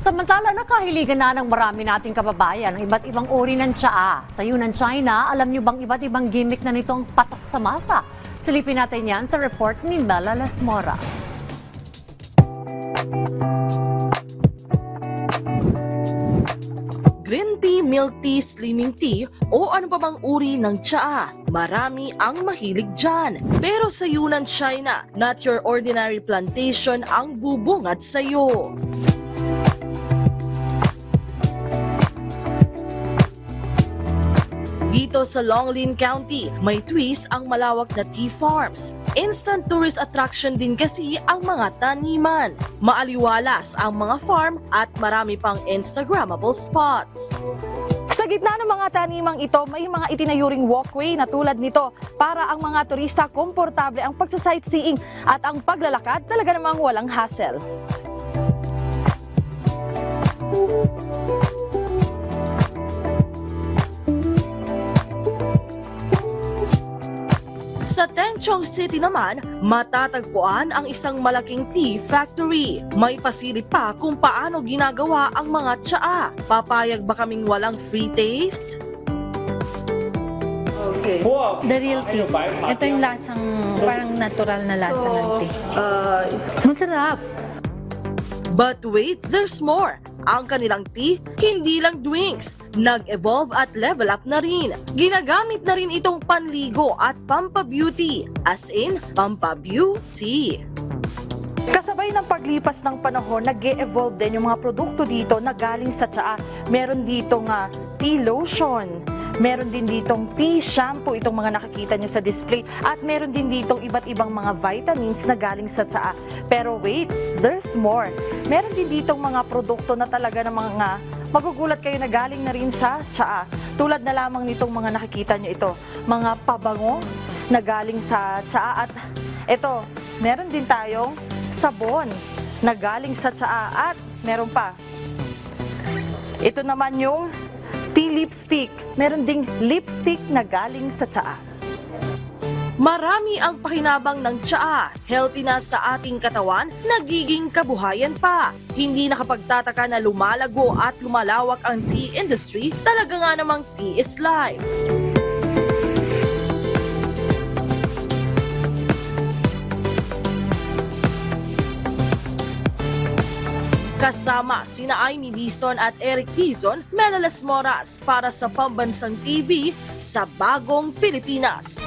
Samantala, nakahiligan na ng marami nating kababayan ang iba't ibang uri ng tsaa. Sa Yunnan, China, alam nyo bang iba't ibang gimmick na nitong patok sa masa? Silipin natin yan sa report ni Mela Las Moras. Green tea, milk tea, slimming tea o ano pa bang uri ng tsaa. Marami ang mahilig dyan. Pero sa Yunnan, China, not your ordinary plantation ang bubungad sa'yo. Dito sa Longlin County, may twist ang malawak na tea farms. Instant tourist attraction din kasi ang mga taniman. Maaliwalas ang mga farm at marami pang Instagrammable spots. Sa gitna ng mga tanimang ito, may mga itinayuring walkway na tulad nito para ang mga turista komportable ang pagsa-sightseeing at ang paglalakad talaga namang walang hassle. Sa Tenchong City naman, matatagpuan ang isang malaking tea factory. May pasilip pa kung paano ginagawa ang mga tsaa. Papayag ba kaming walang free taste? The real tea. Ito yung lasang, parang natural na lasa ng tea. Masarap. But wait, there's more. Ang kanilang tea, hindi lang drinks. Nag-evolve at level up na rin. Ginagamit na rin itong panligo at pampa-beauty. As in, pampa-beauty. Kasabay ng paglipas ng panahon, nag-e-evolve din yung mga produkto dito na galing sa tsaa. Meron dito nga tea lotion. Meron din ditong tea shampoo, itong mga nakikita nyo sa display. At meron din ditong iba't ibang mga vitamins na galing sa tsaa. Pero wait, there's more. Meron din ditong mga produkto na talaga ng mga magugulat kayo na galing na rin sa tsaa. Tulad na lamang nitong mga nakikita nyo ito. Mga pabango na galing sa tsaa. At ito, meron din tayong sabon na galing sa tsaa. At meron pa. Ito naman yung tea lipstick. Meron ding lipstick na galing sa tsaa. Marami ang pakinabang ng tsaa. Healthy na sa ating katawan, nagiging kabuhayan pa. Hindi nakapagtataka na lumalago at lumalawak ang tea industry. Talaga nga namang tea is life. Kasama sina Amy Dizon at Eric Dizon, Mela Las Moras para sa Pambansang TV sa Bagong Pilipinas.